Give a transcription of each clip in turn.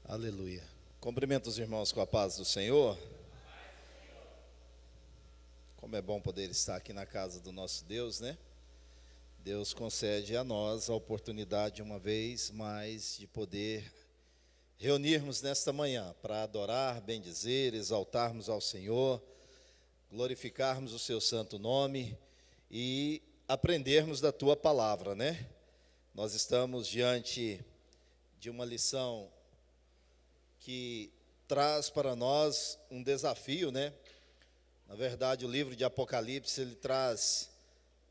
Aleluia. Cumprimento os irmãos com a paz do Senhor. Como é bom poder estar aqui na casa do nosso Deus, né? Deus concede a nós a oportunidade, uma vez mais, de poder reunirmos nesta manhã para adorar, bendizer, exaltarmos ao Senhor, glorificarmos o seu santo nome e aprendermos da tua palavra, né? Nós estamos diante de uma lição que traz para nós um desafio, né? Na verdade, o livro de Apocalipse, ele traz,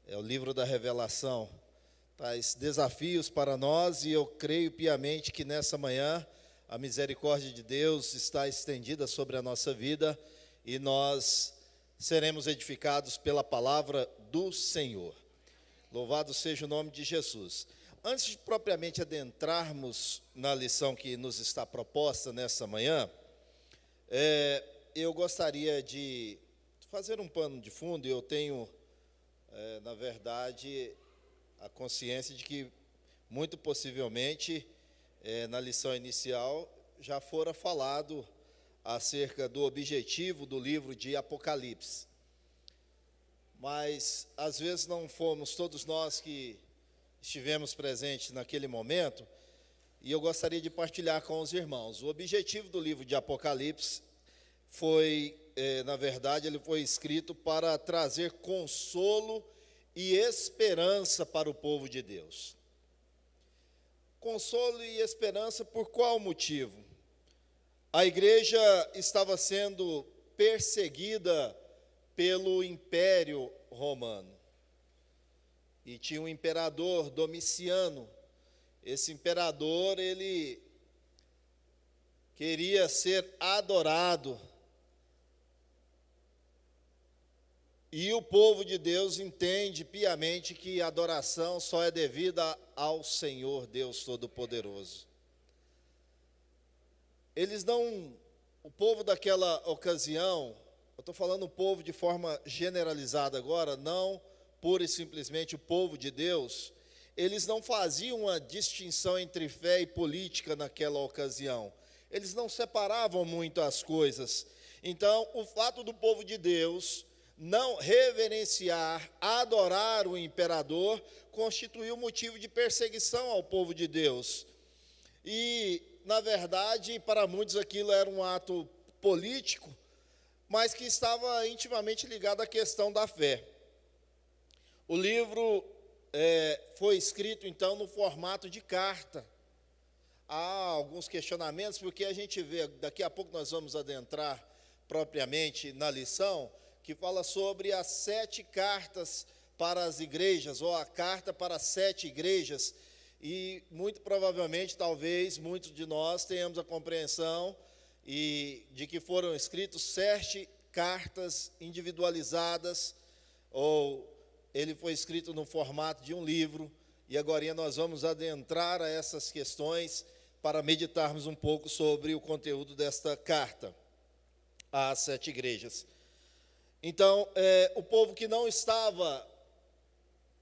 é o livro da revelação, traz desafios para nós, e eu creio piamente que nessa manhã a misericórdia de Deus está estendida sobre a nossa vida e nós seremos edificados pela palavra do Senhor. Louvado seja o nome de Jesus. Antes de propriamente adentrarmos na lição que nos está proposta nessa manhã, eu gostaria de fazer um pano de fundo. Eu tenho, na verdade, a consciência de que, muito possivelmente, na lição inicial, já fora falado acerca do objetivo do livro de Apocalipse. Mas, às vezes, não fomos todos nós que estivemos presentes naquele momento, e eu gostaria de partilhar com os irmãos. O objetivo do livro de Apocalipse foi, na verdade, ele foi escrito para trazer consolo e esperança para o povo de Deus. Consolo e esperança por qual motivo? A igreja estava sendo perseguida pelo Império Romano. E tinha um imperador, Domiciano. Esse imperador, ele queria ser adorado. E o povo de Deus entende piamente que a adoração só é devida ao Senhor Deus Todo-Poderoso. O povo daquela ocasião, eu estou falando o povo de forma generalizada agora, não pura e simplesmente o povo de Deus, eles não faziam uma distinção entre fé e política naquela ocasião. Eles não separavam muito as coisas. Então, o fato do povo de Deus não reverenciar, adorar o imperador, constituiu motivo de perseguição ao povo de Deus. E, na verdade, para muitos aquilo era um ato político, mas que estava intimamente ligado à questão da fé. O livro foi escrito, então, no formato de carta. Há alguns questionamentos, porque a gente vê, daqui a pouco nós vamos adentrar propriamente na lição, que fala sobre as 7 cartas para as igrejas, ou a carta para as 7 igrejas, e muito provavelmente, talvez, muitos de nós tenhamos a compreensão de que foram escritas 7 cartas individualizadas, ou ele foi escrito no formato de um livro, e agora nós vamos adentrar a essas questões para meditarmos um pouco sobre o conteúdo desta carta às 7 igrejas. Então, o povo que não estava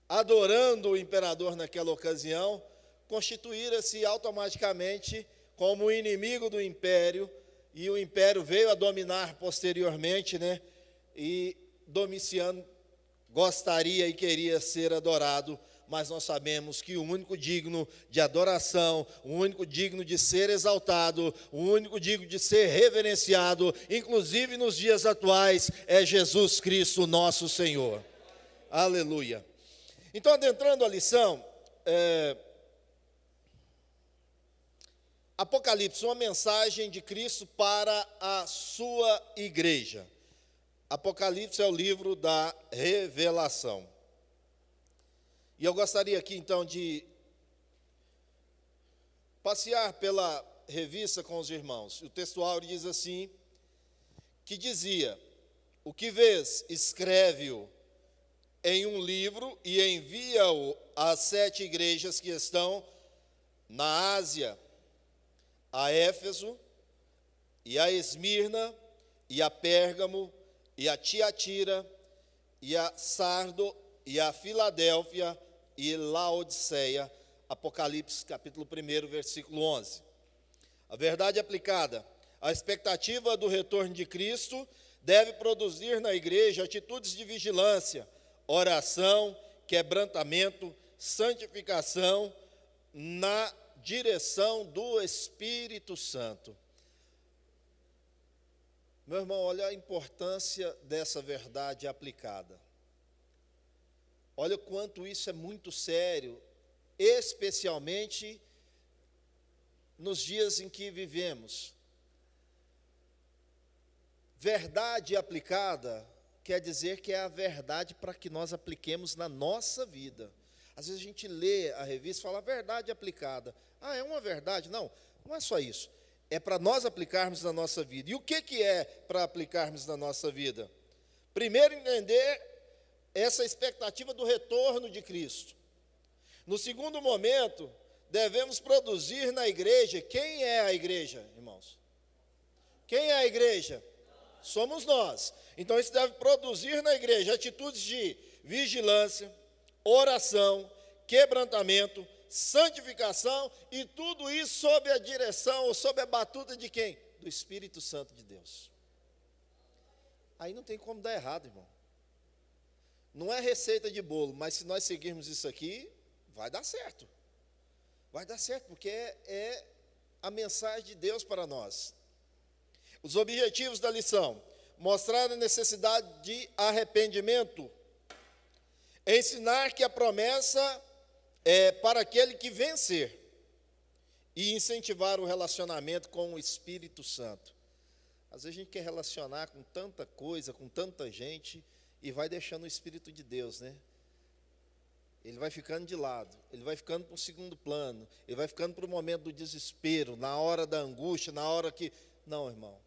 adorando o imperador naquela ocasião, constituíra-se automaticamente como inimigo do império, e o império veio a dominar posteriormente, né? E Domiciano gostaria e queria ser adorado, mas nós sabemos que o único digno de adoração, o único digno de ser exaltado, o único digno de ser reverenciado, inclusive nos dias atuais, é Jesus Cristo, nosso Senhor. Aleluia. Então, adentrando a lição, Apocalipse, uma mensagem de Cristo para a sua igreja. Apocalipse é o livro da revelação. E eu gostaria aqui, então, de passear pela revista com os irmãos. O textual diz assim, que dizia: o que vês, escreve-o em um livro e envia-o às 7 igrejas que estão na Ásia, a Éfeso, e a Esmirna, e a Pérgamo, e a Tiatira, e a Sardo, e a Filadélfia, e Laodiceia. Apocalipse, capítulo 1, versículo 11. A verdade aplicada. A expectativa do retorno de Cristo deve produzir na igreja atitudes de vigilância, oração, quebrantamento, santificação na direção do Espírito Santo. Meu irmão, olha a importância dessa verdade aplicada. Olha o quanto isso é muito sério, especialmente nos dias em que vivemos. Verdade aplicada quer dizer que é a verdade para que nós apliquemos na nossa vida. Às vezes a gente lê a revista e fala verdade aplicada. Ah, é uma verdade? Não, não é só isso. É para nós aplicarmos na nossa vida. E o que é para aplicarmos na nossa vida? Primeiro, entender essa expectativa do retorno de Cristo. No segundo momento, devemos produzir na igreja. Quem é a igreja, irmãos? Quem é a igreja? Somos nós. Então, isso deve produzir na igreja atitudes de vigilância, oração, quebrantamento, santificação, e tudo isso sob a direção ou sob a batuta de quem? Do Espírito Santo de Deus. Aí não tem como dar errado, irmão. Não é receita de bolo, mas se nós seguirmos isso aqui, vai dar certo. Vai dar certo, porque é a mensagem de Deus para nós. Os objetivos da lição: mostrar a necessidade de arrependimento, ensinar que a promessa é para aquele que vencer, e incentivar o relacionamento com o Espírito Santo. Às vezes a gente quer relacionar com tanta coisa, com tanta gente, e vai deixando o Espírito de Deus, né? Ele vai ficando de lado, ele vai ficando para o segundo plano, ele vai ficando para o momento do desespero, na hora da angústia, na hora que... Não, irmão,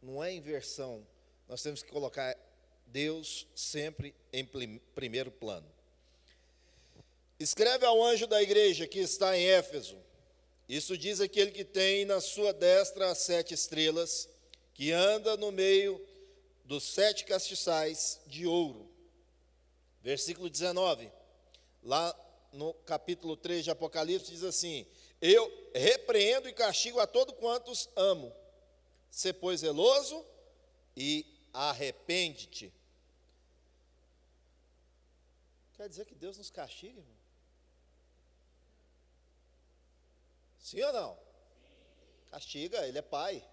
não é inversão. Nós temos que colocar Deus sempre em primeiro plano. Escreve ao anjo da igreja que está em Éfeso: isso diz aquele que tem na sua destra as 7 estrelas, que anda no meio dos 7 castiçais de ouro. Versículo 19, lá no capítulo 3 de Apocalipse, diz assim: eu repreendo e castigo a todo quantos amo. Sê, pois, zeloso e arrepende-te. Quer dizer que Deus nos castiga, irmão? Sim ou não? Castiga, Ele é pai.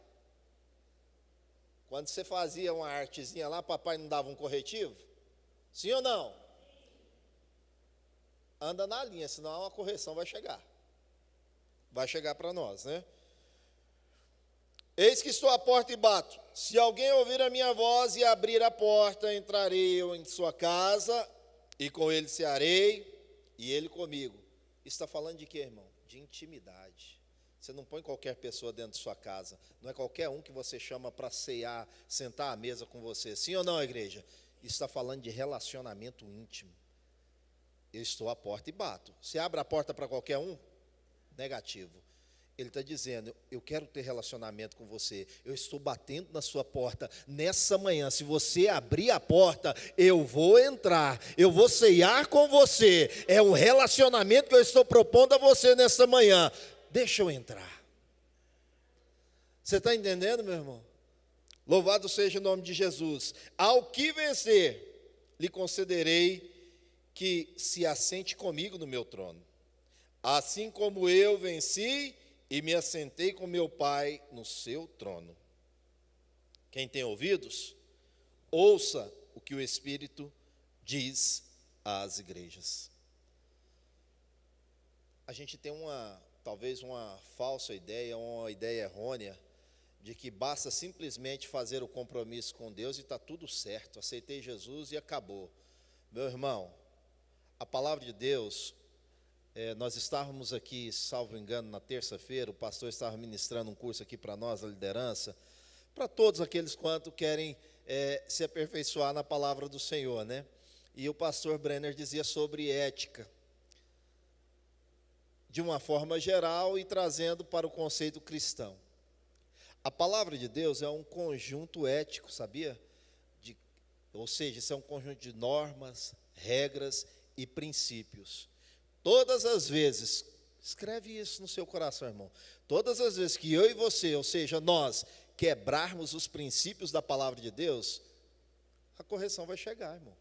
Quando você fazia uma artezinha lá, papai não dava um corretivo? Sim ou não? Anda na linha, senão a correção vai chegar. Vai chegar para nós, né? Eis que estou à porta e bato. Se alguém ouvir a minha voz e abrir a porta, entrarei eu em sua casa, e com ele cearei, e ele comigo. Isso está falando de quê, irmão? De intimidade. Você não põe qualquer pessoa dentro de sua casa. Não é qualquer um que você chama para cear, sentar à mesa com você. Sim ou não, igreja? Isso está falando de relacionamento íntimo. Eu estou à porta e bato. Você abre a porta para qualquer um? Negativo. Ele está dizendo: eu quero ter relacionamento com você. Eu estou batendo na sua porta nessa manhã. Se você abrir a porta, eu vou entrar. Eu vou ceiar com você. É um relacionamento que eu estou propondo a você nessa manhã. Deixa eu entrar. Você está entendendo, meu irmão? Louvado seja o nome de Jesus. Ao que vencer, lhe concederei que se assente comigo no meu trono, assim como eu venci e me assentei com meu Pai no seu trono. Quem tem ouvidos, ouça o que o Espírito diz às igrejas. A gente tem talvez uma falsa ideia, uma ideia errônea, de que basta simplesmente fazer o compromisso com Deus e está tudo certo. Aceitei Jesus e acabou. Meu irmão, a palavra de Deus... nós estávamos aqui, salvo engano, na terça-feira, o pastor estava ministrando um curso aqui para nós, a liderança, para todos aqueles quanto querem se aperfeiçoar na palavra do Senhor, né? E o pastor Brenner dizia sobre ética, de uma forma geral e trazendo para o conceito cristão. A palavra de Deus é um conjunto ético, sabia? Ou seja, isso é um conjunto de normas, regras e princípios. Todas as vezes, Escreve isso no seu coração, irmão. Todas as vezes que eu e você, ou seja, nós, quebrarmos os princípios da palavra de Deus, a correção vai chegar, irmão.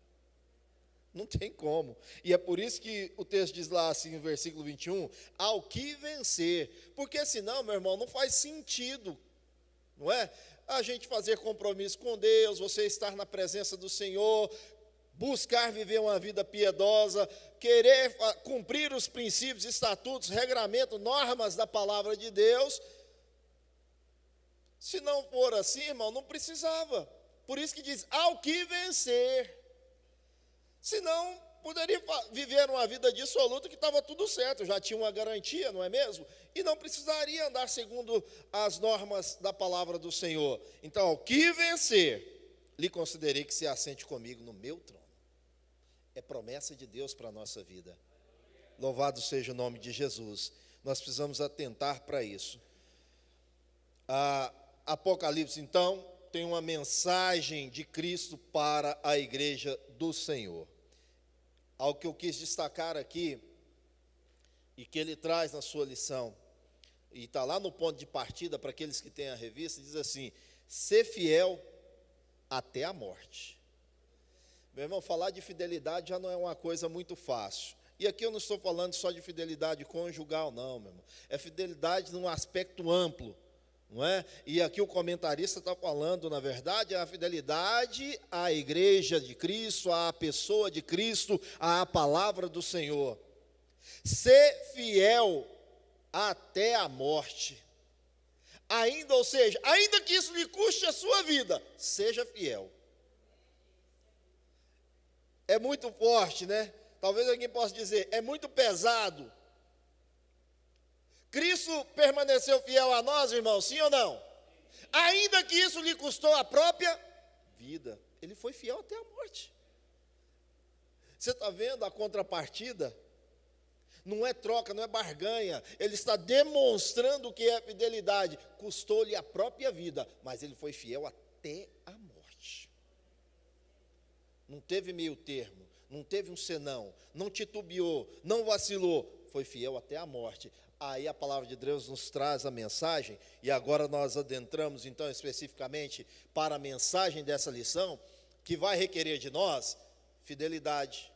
Não tem como. E é por isso que o texto diz lá assim, no versículo 21, ao que vencer. Porque senão, meu irmão, não faz sentido, não é? A gente fazer compromisso com Deus, você estar na presença do Senhor, buscar viver uma vida piedosa, querer cumprir os princípios, estatutos, regramentos, normas da palavra de Deus. Se não for assim, irmão, não precisava. Por isso que diz, ao que vencer. Senão, poderia viver uma vida dissoluta que estava tudo certo, já tinha uma garantia, não é mesmo? E não precisaria andar segundo as normas da palavra do Senhor. Então, ao que vencer, lhe considerei que se assente comigo no meu trono. É promessa de Deus para a nossa vida. Louvado seja o nome de Jesus. Nós precisamos atentar para isso. Apocalipse, então, tem uma mensagem de Cristo para a igreja do Senhor. Algo que eu quis destacar aqui, e que ele traz na sua lição, e está lá no ponto de partida para aqueles que têm a revista, diz assim, ser fiel até a morte. Meu irmão, falar de fidelidade já não é uma coisa muito fácil. E aqui eu não estou falando só de fidelidade conjugal, não, meu irmão. É fidelidade num aspecto amplo, não é? E aqui o comentarista está falando, na verdade, a fidelidade à igreja de Cristo, à pessoa de Cristo, à palavra do Senhor. Ser fiel até a morte. Ainda, ou seja, ainda que isso lhe custe a sua vida, seja fiel. É muito forte, né? Talvez alguém possa dizer, é muito pesado. Cristo permaneceu fiel a nós, irmãos, sim ou não? Ainda que isso lhe custou a própria vida. Ele foi fiel até a morte. Você está vendo a contrapartida? Não é troca, não é barganha. Ele está demonstrando o que é fidelidade. Custou-lhe a própria vida, mas ele foi fiel até a morte. Não teve meio termo, não teve um senão, não titubeou, não vacilou. Foi fiel até a morte. Aí a palavra de Deus nos traz a mensagem, e agora nós adentramos então especificamente para a mensagem dessa lição, que vai requerer de nós fidelidade,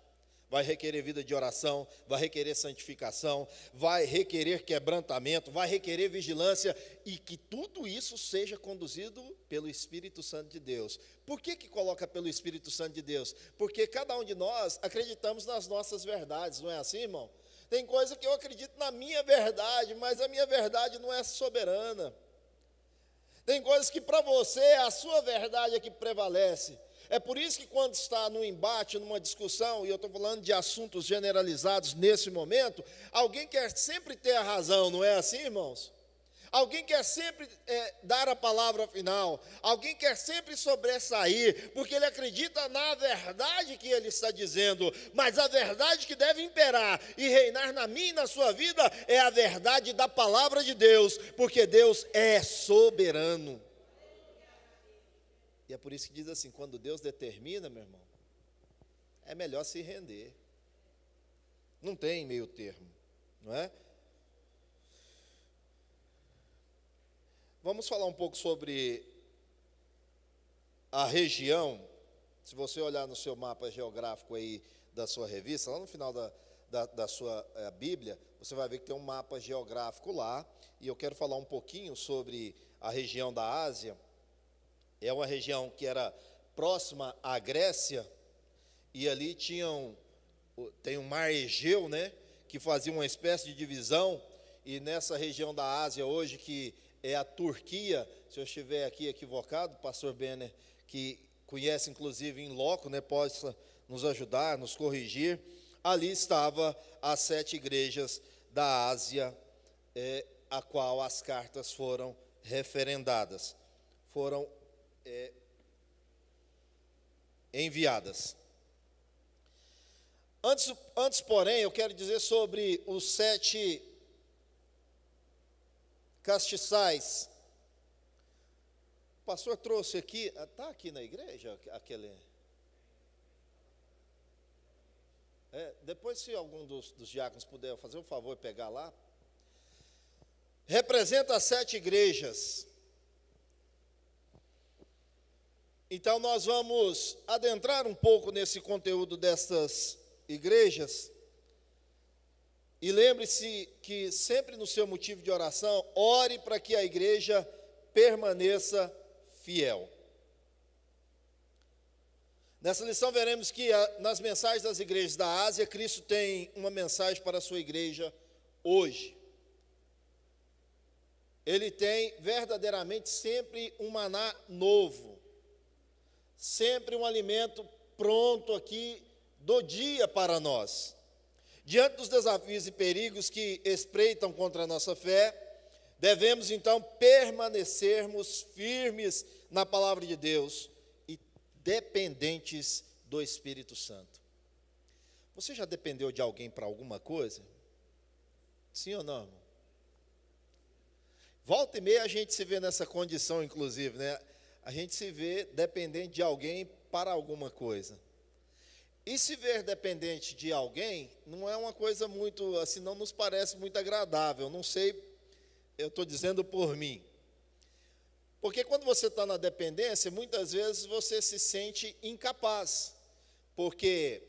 vai requerer vida de oração, vai requerer santificação, vai requerer quebrantamento, vai requerer vigilância, e que tudo isso seja conduzido pelo Espírito Santo de Deus. Por que coloca pelo Espírito Santo de Deus? Porque cada um de nós acreditamos nas nossas verdades, não é assim, irmão? Tem coisa que eu acredito na minha verdade, mas a minha verdade não é soberana. Tem coisas que para você a sua verdade é que prevalece. É por isso que quando está num embate, numa discussão, e eu estou falando de assuntos generalizados nesse momento, alguém quer sempre ter a razão, não é assim, irmãos? Alguém quer sempre dar a palavra final, alguém quer sempre sobressair, porque ele acredita na verdade que ele está dizendo, mas a verdade que deve imperar e reinar na minha e na sua vida é a verdade da palavra de Deus, porque Deus é soberano. E é por isso que diz assim, quando Deus determina, meu irmão, é melhor se render. Não tem meio termo, não é? Vamos falar um pouco sobre a região. Se você olhar no seu mapa geográfico aí da sua revista, lá no final da sua Bíblia, você vai ver que tem um mapa geográfico lá, e eu quero falar um pouquinho sobre a região da Ásia. É uma região que era próxima à Grécia, e ali tem o mar Egeu, né, que fazia uma espécie de divisão, e nessa região da Ásia hoje, que é a Turquia, se eu estiver aqui equivocado, o pastor Benner, que conhece inclusive em loco, né, pode nos ajudar, nos corrigir. Ali estava as 7 igrejas da Ásia, a qual as cartas foram referendadas, foram enviadas. Antes, porém, eu quero dizer sobre os 7 castiçais. O pastor trouxe aqui, está aqui na igreja aquele. Depois, se algum dos diáconos puder fazer um favor e pegar lá, representa as 7 igrejas. Então nós vamos adentrar um pouco nesse conteúdo destas igrejas. E lembre-se que sempre no seu motivo de oração, ore para que a igreja permaneça fiel. Nessa lição veremos que nas mensagens das igrejas da Ásia, Cristo tem uma mensagem para a sua igreja hoje. Ele tem verdadeiramente sempre um maná novo, sempre um alimento pronto aqui do dia para nós. Diante dos desafios e perigos que espreitam contra a nossa fé, devemos então permanecermos firmes na palavra de Deus e dependentes do Espírito Santo. Você já dependeu de alguém para alguma coisa? Sim ou não, irmão? Volta e meia a gente se vê nessa condição, inclusive, né? A gente se vê dependente de alguém para alguma coisa. E se ver dependente de alguém, não é uma coisa muito, assim, não nos parece muito agradável. Não sei, eu estou dizendo por mim. Porque quando você está na dependência, muitas vezes você se sente incapaz. Porque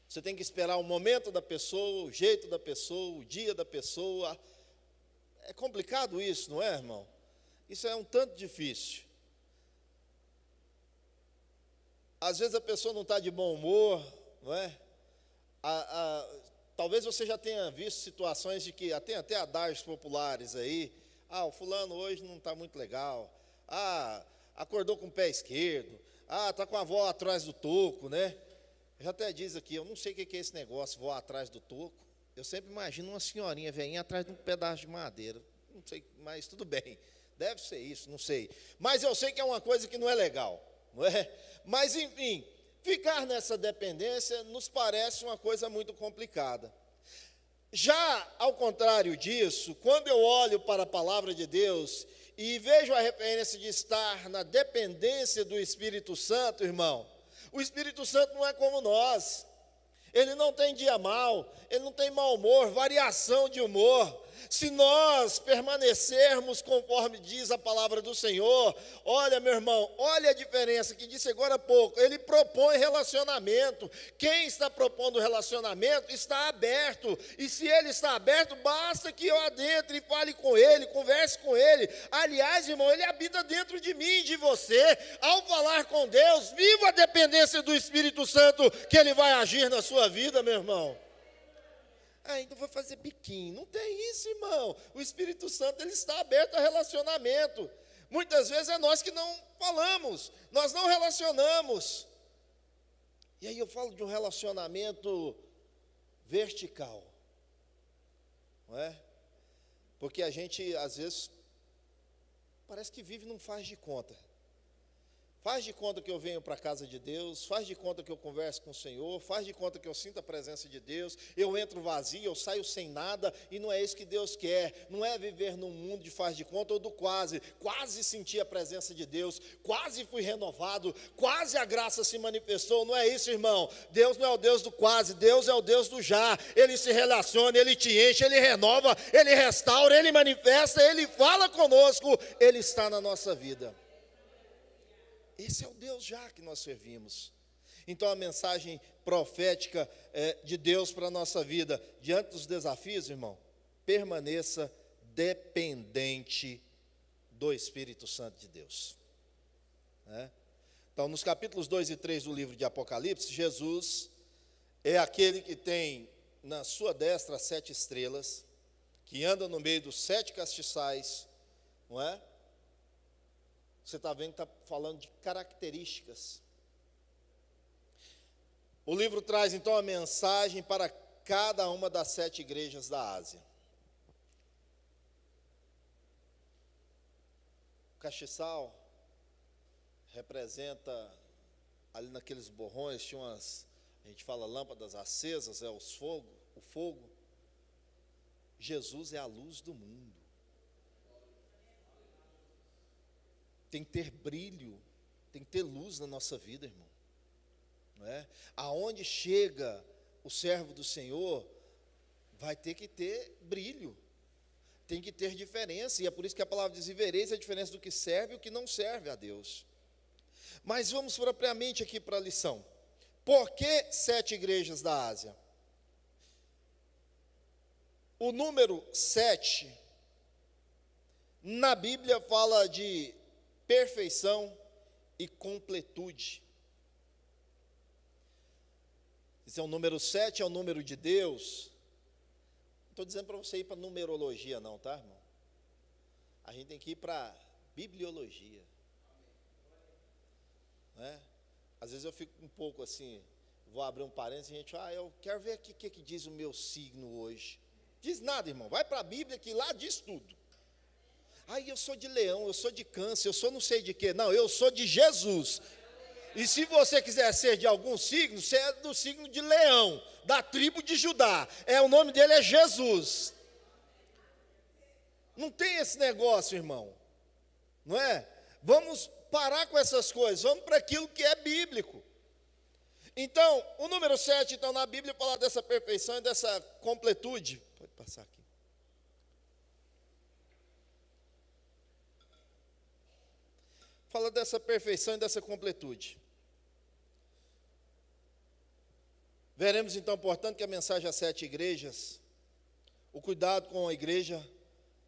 você tem que esperar o momento da pessoa, o jeito da pessoa, o dia da pessoa. É complicado isso, não é, irmão? Isso é um tanto difícil. Às vezes a pessoa não está de bom humor, não é? Talvez você já tenha visto situações de que, tem até adágios populares aí, o fulano hoje não está muito legal, acordou com o pé esquerdo, está com a avó atrás do toco, né? Já até diz aqui, eu não sei o que é esse negócio, vó atrás do toco. Eu sempre imagino uma senhorinha velhinha atrás de um pedaço de madeira, não sei, mas tudo bem, deve ser isso, não sei. Mas eu sei que é uma coisa que não é legal, não é? Mas, enfim, ficar nessa dependência nos parece uma coisa muito complicada. Já, ao contrário disso, quando eu olho para a palavra de Deus e vejo a referência de estar na dependência do Espírito Santo, irmão, o Espírito Santo não é como nós. Ele não tem dia mau, ele não tem mau humor, variação de humor. Se nós permanecermos conforme diz a palavra do Senhor, olha, meu irmão, olha a diferença que disse agora há pouco, ele propõe relacionamento. Quem está propondo relacionamento está aberto, e se ele está aberto, basta que eu adentre e fale com ele, converse com ele. Aliás, irmão, ele habita dentro de mim e de você. Ao falar com Deus, viva a dependência do Espírito Santo, que ele vai agir na sua vida, meu irmão. Então vou fazer biquinho. Não tem isso, irmão. O Espírito Santo, ele está aberto a relacionamento. Muitas vezes é nós que não falamos, nós não relacionamos. E aí eu falo de um relacionamento vertical, não é? Porque a gente, às vezes, parece que vive num faz de conta. Faz de conta que eu venho para a casa de Deus, faz de conta que eu converso com o Senhor, faz de conta que eu sinto a presença de Deus, eu entro vazio, eu saio sem nada, e não é isso que Deus quer. Não é viver num mundo de faz de conta ou do quase senti a presença de Deus, quase fui renovado, quase a graça se manifestou. Não é isso, irmão. Deus não é o Deus do quase, Deus é o Deus do já. Ele se relaciona, Ele te enche, Ele renova, Ele restaura, Ele manifesta, Ele fala conosco, Ele está na nossa vida. Esse é o Deus já que nós servimos. Então a mensagem profética de Deus para a nossa vida, diante dos desafios, irmão, permaneça dependente do Espírito Santo de Deus. Então, nos capítulos 2 e 3 do livro de Apocalipse, Jesus é aquele que tem na sua destra as 7 estrelas, que anda no meio dos 7 castiçais, não é? Você está vendo que está falando de características. O livro traz então a mensagem para cada uma das 7 igrejas da Ásia. O castiçal representa, ali naqueles borrões, tinha umas, a gente fala lâmpadas acesas, o fogo. Jesus é a luz do mundo. Tem que ter brilho, tem que ter luz na nossa vida, irmão. Não é? Aonde chega o servo do Senhor, vai ter que ter brilho. tem que ter diferença, e é por isso que a palavra diz: e vereis a diferença do que serve e o que não serve a Deus. Mas vamos propriamente aqui para a lição. Por que 7 igrejas da Ásia? O número 7, na Bíblia, fala de perfeição e completude. Esse é o número 7, é o número de Deus. Não estou dizendo para você ir para numerologia não, tá, irmão? A gente tem que ir para bibliologia. Né? Às vezes eu fico um pouco assim, vou abrir um parênteses e a gente, eu quero ver aqui o que diz o meu signo hoje. Diz nada, irmão, vai para a Bíblia que lá diz tudo. Eu sou de leão, eu sou de câncer, eu sou não sei de quê. Não, eu sou de Jesus. E se você quiser ser de algum signo, você é do signo de leão, da tribo de Judá. O nome dele é Jesus. Não tem esse negócio, irmão. Não é? Vamos parar com essas coisas, vamos para aquilo que é bíblico. Então, o número 7, então, na Bíblia, fala dessa perfeição e dessa completude. Pode passar aqui. Fala dessa perfeição e dessa completude. Veremos então, portanto, que a mensagem às 7 igrejas, o cuidado com a igreja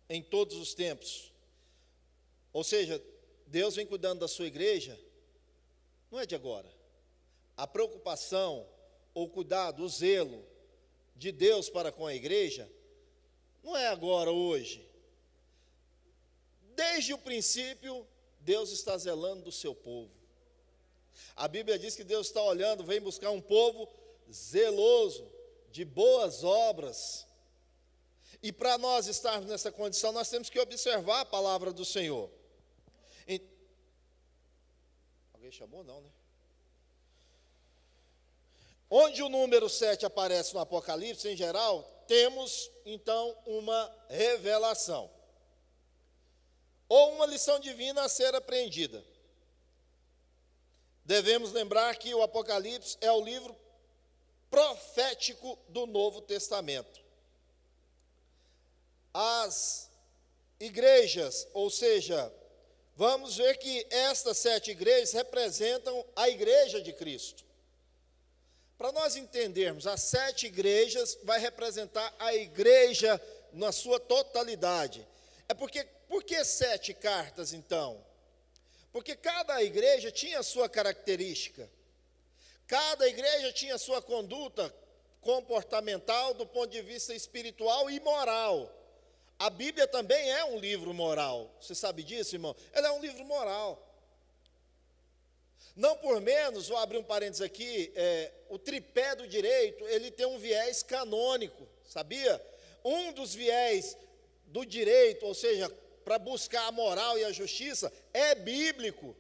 em todos os tempos. Ou seja, Deus vem cuidando da sua igreja, não é de agora. A preocupação, ou cuidado, o zelo de Deus para com a igreja, não é agora, hoje. Desde o princípio, Deus está zelando do seu povo. A Bíblia diz que Deus está olhando, vem buscar um povo zeloso, de boas obras. E para nós estarmos nessa condição, nós temos que observar a palavra do Senhor. Alguém chamou? Não, né? Onde o número 7 aparece no Apocalipse, em geral, temos, então, uma revelação. Ou uma lição divina a ser apreendida. Devemos lembrar que o Apocalipse é o livro profético do Novo Testamento. As igrejas, ou seja, vamos ver que estas 7 igrejas representam a igreja de Cristo. Para nós entendermos, as 7 igrejas vai representar a igreja na sua totalidade. Por que 7 cartas, então? Porque cada igreja tinha a sua característica. Cada igreja tinha a sua conduta comportamental do ponto de vista espiritual e moral. A Bíblia também é um livro moral. Você sabe disso, irmão? Ela é um livro moral. Não por menos, vou abrir um parênteses aqui, o tripé do direito, ele tem um viés canônico, sabia? Um dos viés do direito, ou seja, para buscar a moral e a justiça, é bíblico.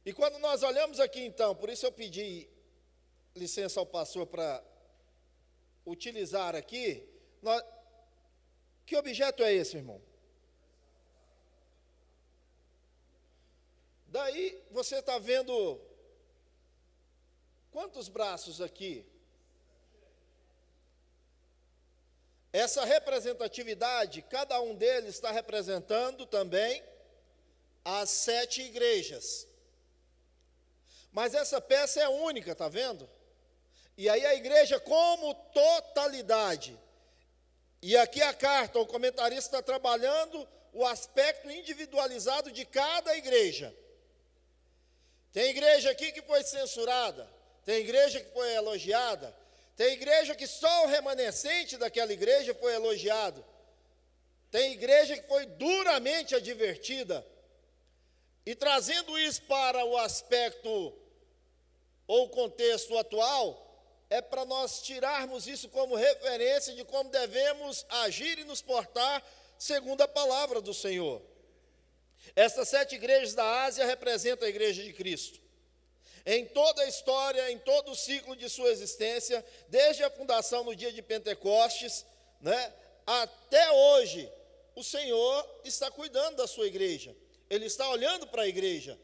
E quando nós olhamos aqui então, por isso eu pedi licença ao pastor para utilizar aqui, que objeto é esse, irmão? Daí você está vendo quantos braços aqui? Essa representatividade, cada um deles está representando também as 7 igrejas. Mas essa peça é única, está vendo? E aí a igreja como totalidade. E aqui a carta, o comentarista está trabalhando o aspecto individualizado de cada igreja. Tem igreja aqui que foi censurada, tem igreja que foi elogiada, tem igreja que só o remanescente daquela igreja foi elogiado, tem igreja que foi duramente advertida. E trazendo isso para o aspecto ou contexto atual, é para nós tirarmos isso como referência de como devemos agir e nos portar segundo a palavra do Senhor. Estas 7 igrejas da Ásia representam a igreja de Cristo. Em toda a história, em todo o ciclo de sua existência, desde a fundação no dia de Pentecostes, até hoje, o Senhor está cuidando da sua igreja. Ele está olhando para a igreja.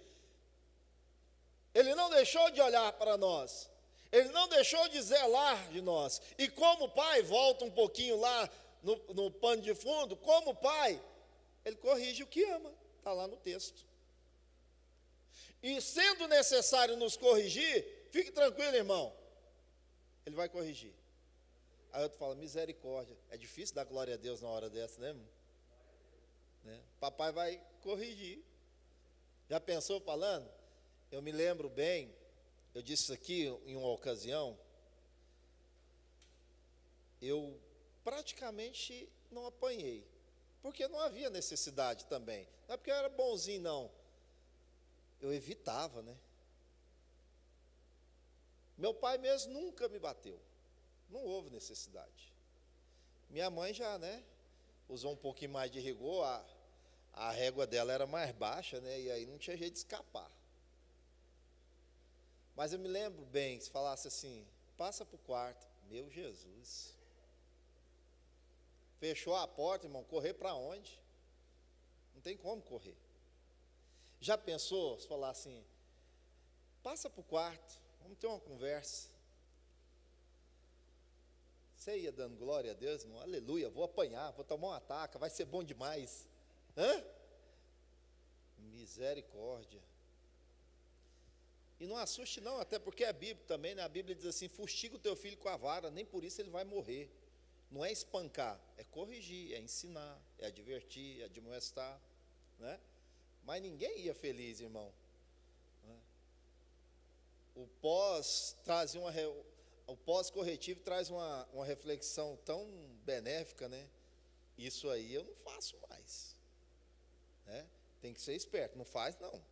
Ele não deixou de olhar para nós. Ele não deixou de zelar de nós. E como pai, volta um pouquinho lá no pano de fundo, como pai, ele corrige o que ama. Está lá no texto. E sendo necessário nos corrigir, fique tranquilo, irmão. Ele vai corrigir. Aí outro fala, misericórdia. É difícil dar glória a Deus na hora dessa, né, irmão? Né? Papai vai corrigir. Já pensou falando? Eu me lembro bem, eu disse isso aqui em uma ocasião, eu praticamente não apanhei, porque não havia necessidade também. Não é porque eu era bonzinho, não. Eu evitava, né? Meu pai mesmo nunca me bateu. Não houve necessidade. Minha mãe já, né? Usou um pouquinho mais de rigor, a régua dela era mais baixa, né? E aí não tinha jeito de escapar. Mas eu me lembro bem, se falasse assim, passa para o quarto. Meu Jesus. Fechou a porta, irmão, correr para onde? Não tem como correr. Já pensou, se falar assim, passa para o quarto, vamos ter uma conversa. Você ia dando glória a Deus, irmão? Aleluia, vou apanhar, vou tomar um ataque, vai ser bom demais. Hã? Misericórdia. E não assuste não, até porque é Bíblia também, né? A Bíblia diz assim, fustiga o teu filho com a vara, nem por isso ele vai morrer. Não é espancar, é corrigir, é ensinar, é advertir, é admoestar, né? Mas ninguém ia feliz, irmão. O pós-corretivo traz uma reflexão tão benéfica, né? Isso aí eu não faço mais, né? Tem que ser esperto, não faz não.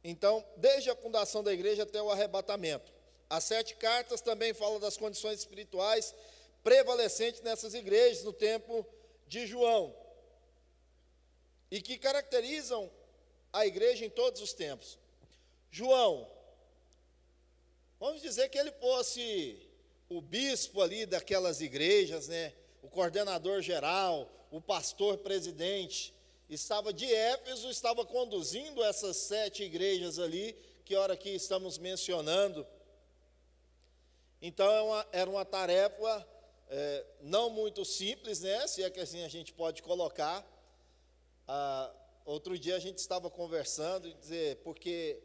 Então, desde a fundação da igreja até o arrebatamento, as 7 cartas também falam das condições espirituais prevalecentes nessas igrejas no tempo de João, e que caracterizam a igreja em todos os tempos. João, vamos dizer que ele fosse o bispo ali daquelas igrejas, né? O coordenador geral, o pastor presidente, estava de Éfeso, estava conduzindo essas 7 igrejas ali, que hora aqui estamos mencionando. Então era uma tarefa não muito simples, né? Se é que assim a gente pode colocar. Outro dia a gente estava conversando e dizer, porque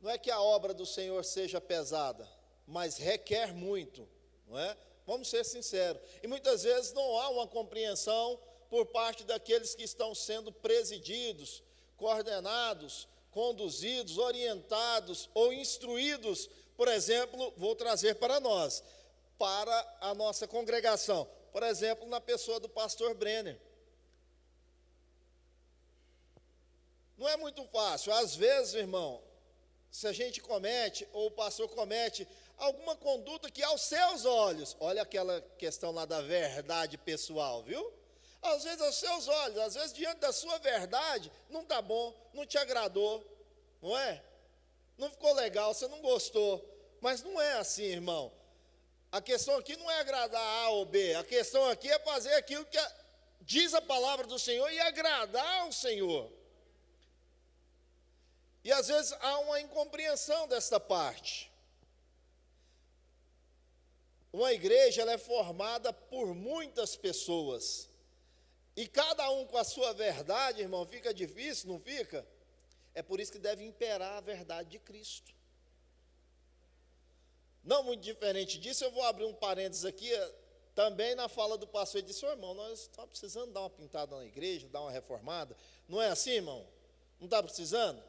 não é que a obra do Senhor seja pesada, mas requer muito, não é? Vamos ser sinceros. E muitas vezes não há uma compreensão por parte daqueles que estão sendo presididos, coordenados, conduzidos, orientados ou instruídos. Por exemplo, vou trazer para nós, para a nossa congregação. Por exemplo, na pessoa do pastor Brenner. Não é muito fácil. Às vezes, irmão, se a gente comete, ou o pastor comete, alguma conduta que aos seus olhos, olha aquela questão lá da verdade pessoal, viu? Às vezes aos seus olhos, às vezes diante da sua verdade, não está bom, não te agradou, não é? Não ficou legal, você não gostou, mas não é assim, irmão. A questão aqui não é agradar A ou B, a questão aqui é fazer aquilo que diz a palavra do Senhor e agradar ao Senhor. E às vezes há uma incompreensão desta parte. Uma igreja ela é formada por muitas pessoas. E cada um com a sua verdade, irmão, fica difícil, não fica? É por isso que deve imperar a verdade de Cristo. Não muito diferente disso, eu vou abrir um parênteses aqui, também na fala do pastor, ele disse, irmão, nós estamos precisando dar uma pintada na igreja, dar uma reformada. Não é assim, irmão? Não está precisando?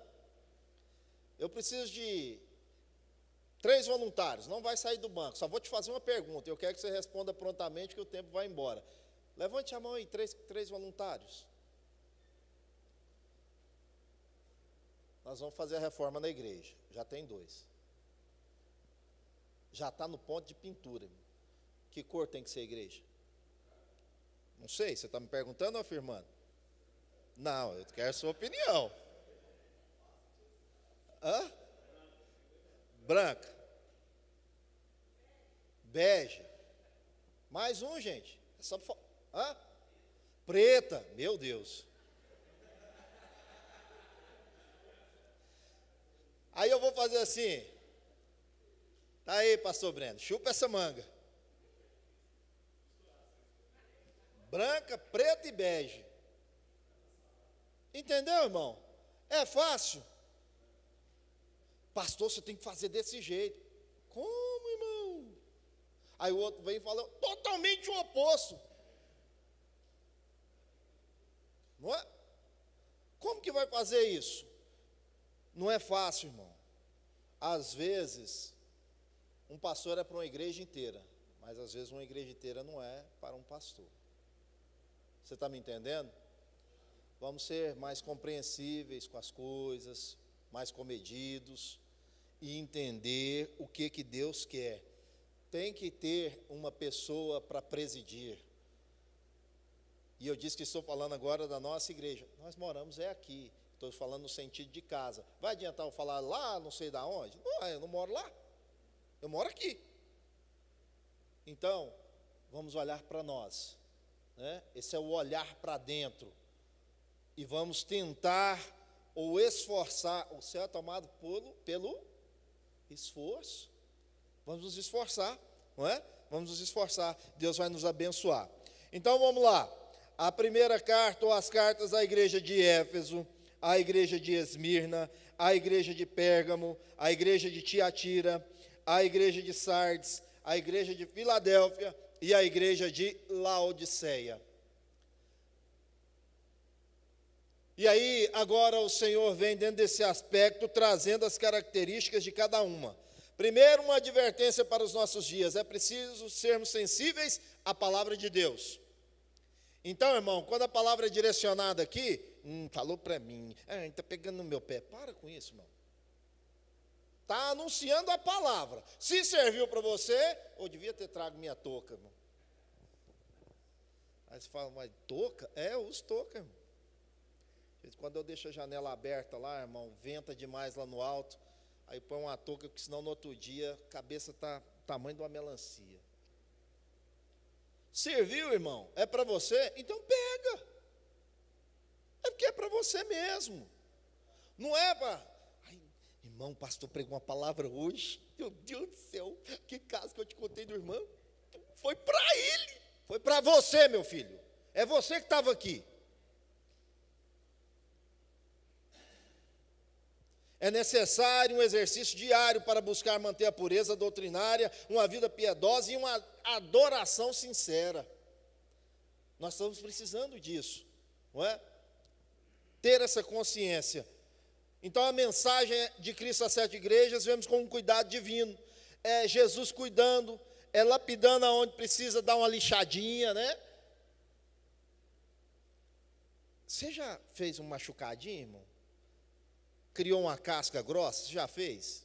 Eu preciso de 3 voluntários, não vai sair do banco, só vou te fazer uma pergunta, eu quero que você responda prontamente, que o tempo vai embora. Levante a mão aí, 3 voluntários. Nós vamos fazer a reforma na igreja, já tem 2. Já está no ponto de pintura. Que cor tem que ser a igreja? Não sei, você está me perguntando ou afirmando? Não, eu quero a sua opinião. Hã? Branca. Bege. Mais um, gente. É só... Hã? Preta. Meu Deus. Aí eu vou fazer assim. Tá aí, pastor Breno, chupa essa manga. Branca, preta e bege. Entendeu, irmão? É fácil. Pastor, você tem que fazer desse jeito. Como, irmão? Aí o outro vem e fala totalmente o oposto. Não é? Como que vai fazer isso? Não é fácil, irmão. Às vezes, um pastor é para uma igreja inteira, mas às vezes uma igreja inteira não é para um pastor. Você está me entendendo? Vamos ser mais compreensíveis com as coisas, mais comedidos e entender o que Deus quer. Tem que ter uma pessoa para presidir. E eu disse que estou falando agora da nossa igreja. Nós moramos aqui. Estou falando no sentido de casa. Vai adiantar eu falar lá, não sei da onde? Não, eu não moro lá. Eu moro aqui. Então, vamos olhar para nós, né? Esse é o olhar para dentro. E vamos tentar ou esforçar. O céu é tomado pelo esforço. Vamos nos esforçar, não é? Vamos nos esforçar. Deus vai nos abençoar. Então, vamos lá. A primeira carta, ou as cartas à igreja de Éfeso, à igreja de Esmirna, à igreja de Pérgamo, à igreja de Tiatira, à igreja de Sardes, à igreja de Filadélfia e à igreja de Laodiceia. E aí, agora o Senhor vem dentro desse aspecto, trazendo as características de cada uma. Primeiro, uma advertência para os nossos dias. É preciso sermos sensíveis à palavra de Deus. Então, irmão, quando a palavra é direcionada aqui, falou para mim, está pegando no meu pé. Para com isso, irmão. Está anunciando a palavra. Se serviu para você, eu devia ter trago minha touca, irmão. Aí você fala, mas touca? É, eu uso touca, irmão. Quando eu deixo a janela aberta lá, irmão, venta demais lá no alto, aí põe uma touca, porque senão no outro dia a cabeça está tamanho de uma melancia. Serviu, irmão? É para você? Então pega. É porque é para você mesmo. Não é para... Irmão, o pastor pregou uma palavra hoje. Meu Deus do céu, que caso que eu te contei do irmão. Foi para ele. Foi para você, meu filho. É você que estava aqui. É necessário um exercício diário para buscar manter a pureza doutrinária, uma vida piedosa e uma adoração sincera. Nós estamos precisando disso, não é? Ter essa consciência. Então, a mensagem de Cristo às 7 igrejas, vemos com um cuidado divino. É Jesus cuidando, é lapidando aonde precisa dar uma lixadinha, né? Você já fez um machucadinho, irmão? Criou uma casca grossa? Você já fez?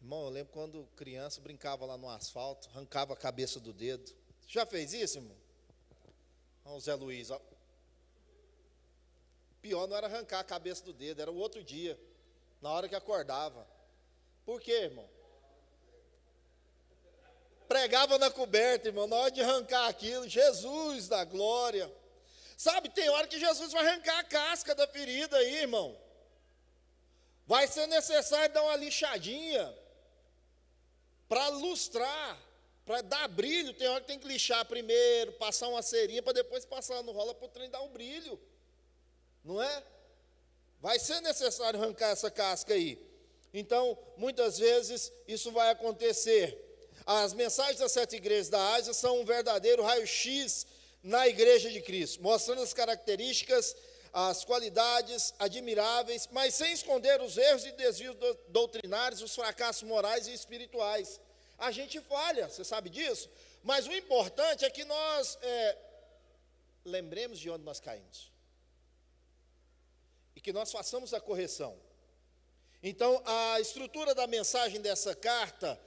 Irmão, eu lembro quando criança brincava lá no asfalto, arrancava a cabeça do dedo. Você já fez isso, irmão? Olha o Zé Luiz, ó. Pior não era arrancar a cabeça do dedo, era o outro dia, na hora que acordava. Por quê, irmão? Pregava na coberta, irmão, na hora de arrancar aquilo, Jesus da glória. Sabe, tem hora que Jesus vai arrancar a casca da ferida aí, irmão. Vai ser necessário dar uma lixadinha para lustrar, para dar brilho. Tem hora que tem que lixar primeiro, passar uma cerinha para depois passar no rola para o trem dar um brilho. Não é? Vai ser necessário arrancar essa casca aí. Então, muitas vezes, isso vai acontecer. As mensagens das 7 igrejas da Ásia são um verdadeiro raio-x na igreja de Cristo, mostrando as características, as qualidades admiráveis, mas sem esconder os erros e desvios doutrinários, os fracassos morais e espirituais. A gente falha, você sabe disso? Mas o importante é que nós lembremos de onde nós caímos. E que nós façamos a correção. Então, a estrutura da mensagem dessa carta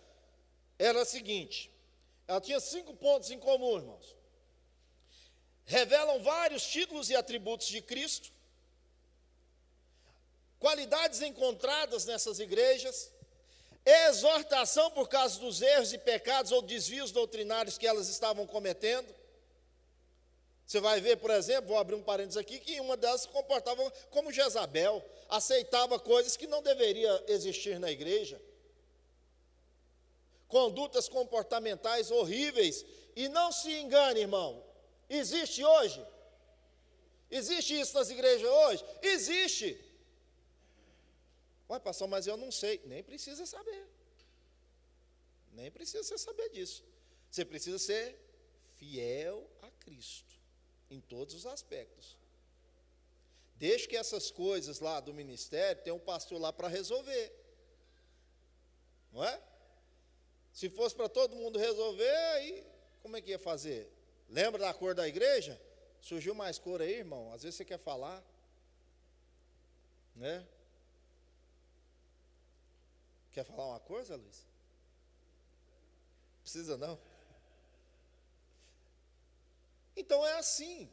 era a seguinte. Ela tinha 5 pontos em comum, irmãos. Revelam vários títulos e atributos de Cristo, qualidades encontradas nessas igrejas, exortação por causa dos erros e pecados ou desvios doutrinários que elas estavam cometendo. Você vai ver, por exemplo, vou abrir um parênteses aqui, que uma delas se comportava como Jezabel, aceitava coisas que não deveriam existir na igreja. condutas comportamentais horríveis. E não se engane, irmão, existe hoje? Existe isso nas igrejas hoje? Existe. Ué, pastor, mas eu não sei. Nem precisa saber. Nem precisa você saber disso. Você precisa ser fiel a Cristo, em todos os aspectos. Deixe que essas coisas lá do ministério, tem um pastor lá para resolver. Não é? Se fosse para todo mundo resolver, aí como é que ia fazer? Lembra da cor da igreja? Surgiu mais cor aí, irmão? Às vezes você quer falar, né? Quer falar uma coisa, Luiz? Precisa não? Então é assim.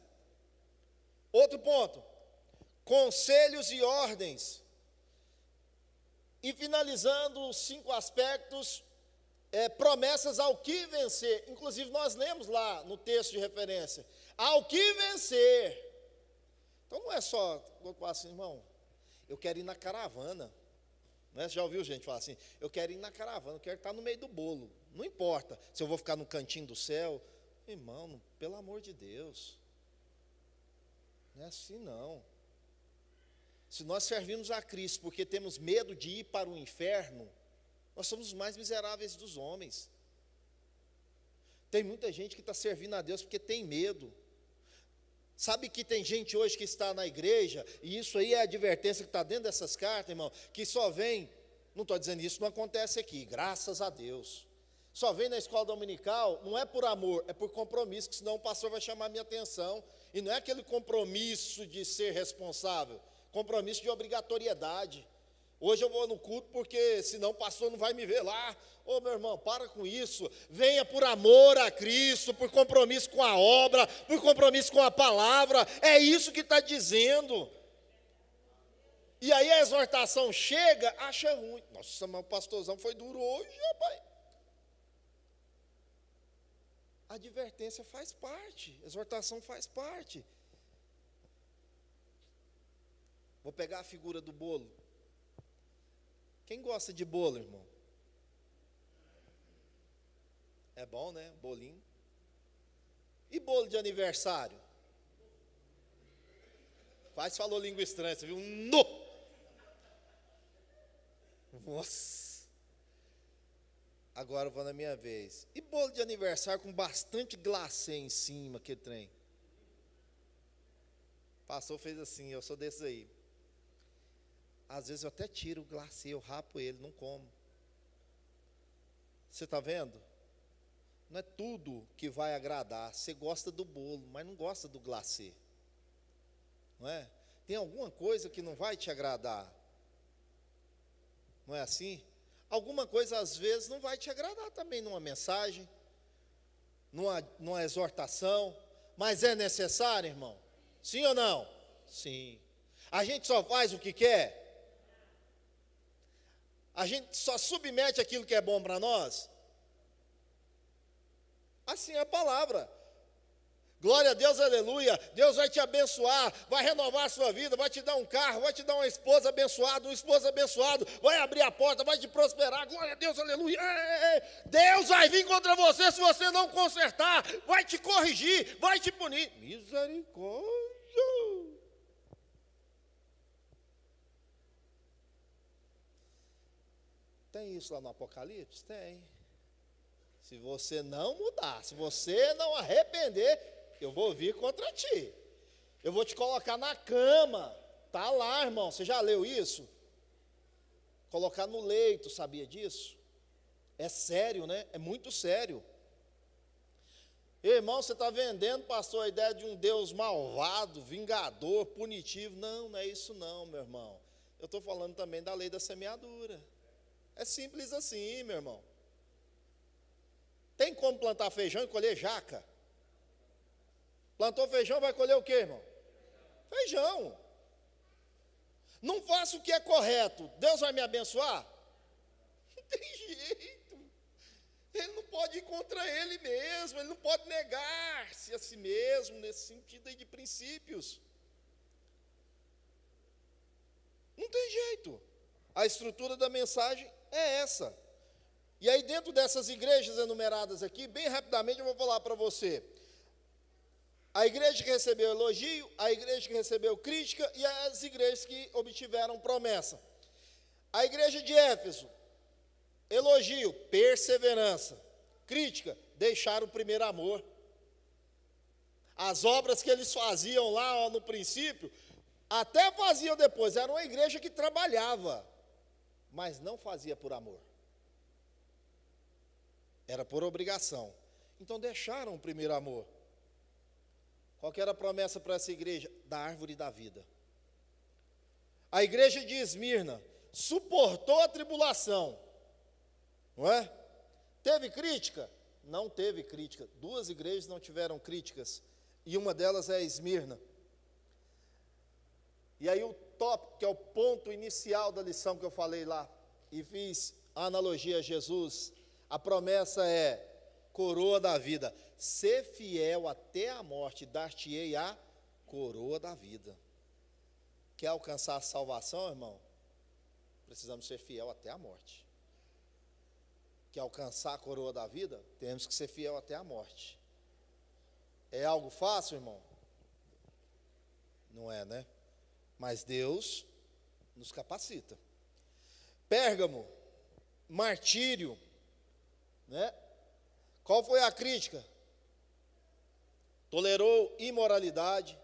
Outro ponto. Conselhos e ordens. E finalizando os 5 aspectos, promessas ao que vencer. Inclusive nós lemos lá no texto de referência. Ao que vencer. Então não é só, vou falar assim, irmão, eu quero ir na caravana. Né? Você já ouviu gente falar assim, eu quero ir na caravana, eu quero estar no meio do bolo. Não importa se eu vou ficar no cantinho do céu. Irmão, pelo amor de Deus. Não é assim não. Se nós servimos a Cristo porque temos medo de ir para o inferno, nós somos os mais miseráveis dos homens. Tem muita gente que está servindo a Deus porque tem medo. Sabe que tem gente hoje que está na igreja, e isso aí é a advertência que está dentro dessas cartas, irmão, que só vem, não estou dizendo isso, não acontece aqui, graças a Deus. Só vem na escola dominical, não é por amor, é por compromisso, que senão o pastor vai chamar a minha atenção. E não é aquele compromisso de ser responsável, compromisso de obrigatoriedade. Hoje eu vou no culto porque senão o pastor não vai me ver lá. Ô meu irmão, para com isso. Venha por amor a Cristo, por compromisso com a obra, por compromisso com a palavra. É isso que está dizendo. E aí a exortação chega, acha ruim. Nossa, mas o pastorzão foi duro hoje, rapaz. A advertência faz parte, a exortação faz parte. Vou pegar a figura do bolo. Quem gosta de bolo, irmão? É bom, né? Bolinho. E bolo de aniversário? Quase falou língua estranha, você viu? No! Nossa! Agora eu vou na minha vez. E bolo de aniversário com bastante glacê em cima, aquele trem? O pastor fez assim, eu sou desses aí. Às vezes eu até tiro o glacê, eu rapo ele, não como. Você está vendo? Não é tudo que vai agradar. Você gosta do bolo, mas não gosta do glacê. Não é? Tem alguma coisa que não vai te agradar. Não é assim? Alguma coisa às vezes não vai te agradar também numa mensagem, numa exortação, mas é necessário, irmão? Sim ou não? Sim. A gente só faz o que quer? A gente só submete aquilo que é bom para nós? Assim é a palavra. Glória a Deus, aleluia. Deus vai te abençoar, vai renovar a sua vida, vai te dar um carro, vai te dar uma esposa abençoada, um esposo abençoado, vai abrir a porta, vai te prosperar. Glória a Deus, aleluia. Deus vai vir contra você se você não consertar, vai te corrigir, vai te punir. Misericórdia. Tem isso lá no Apocalipse? Tem. Se você não mudar, se você não arrepender, eu vou vir contra ti. Eu vou te colocar na cama. Está lá, irmão. Você já leu isso? Colocar no leito, sabia disso? É sério, né? É muito sério. Irmão, você está vendendo, pastor, a ideia de um Deus malvado, vingador, punitivo. Não, não é isso não, meu irmão. Eu estou falando também da lei da semeadura. É simples assim, meu irmão. Tem como plantar feijão e colher jaca? Plantou feijão, vai colher o quê, irmão? Feijão. Não faço o que é correto, Deus vai me abençoar? Não tem jeito. Ele não pode ir contra ele mesmo, ele não pode negar-se a si mesmo, nesse sentido aí de princípios. Não tem jeito. A estrutura da mensagem é essa. E aí, dentro dessas igrejas enumeradas aqui, bem rapidamente eu vou falar para você. A igreja que recebeu elogio, a igreja que recebeu crítica e as igrejas que obtiveram promessa. A igreja de Éfeso, elogio, perseverança. Crítica, deixar o primeiro amor. As obras que eles faziam lá no princípio, até faziam depois. Era uma igreja que trabalhava, mas não fazia por amor. Era por obrigação. Então deixaram o primeiro amor. Qual que era a promessa para essa igreja? Da árvore da vida. A igreja de Esmirna suportou a tribulação. Não é? Teve crítica? Não teve crítica. 2 igrejas não tiveram críticas. E uma delas é a Esmirna. E aí o tópico, que é o ponto inicial da lição que eu falei lá, e fiz a analogia a Jesus, a promessa é coroa da vida. Ser fiel até a morte, dar-te-ei a coroa da vida. Quer alcançar a salvação, irmão? Precisamos ser fiel até a morte. Quer alcançar a coroa da vida? Temos que ser fiel até a morte. É algo fácil, irmão? Não é, né? Mas Deus nos capacita. Pérgamo, martírio, né? Qual foi a crítica? Tolerou imoralidade,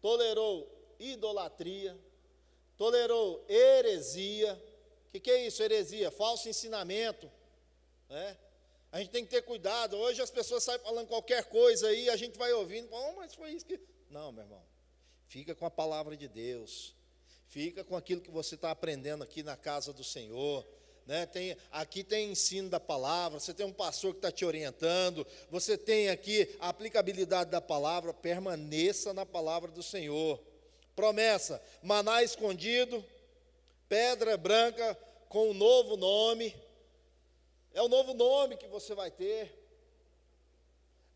tolerou idolatria, tolerou heresia. O que é isso, heresia? Falso ensinamento, né? A gente tem que ter cuidado. Hoje as pessoas saem falando qualquer coisa aí, a gente vai ouvindo, oh, mas foi isso que... Não, meu irmão, fica com a palavra de Deus, fica com aquilo que você está aprendendo aqui na casa do Senhor, né? Aqui tem ensino da palavra, você tem um pastor que está te orientando, você tem aqui a aplicabilidade da palavra, permaneça na palavra do Senhor. Promessa, maná escondido, pedra branca com um novo nome, é o novo nome que você vai ter.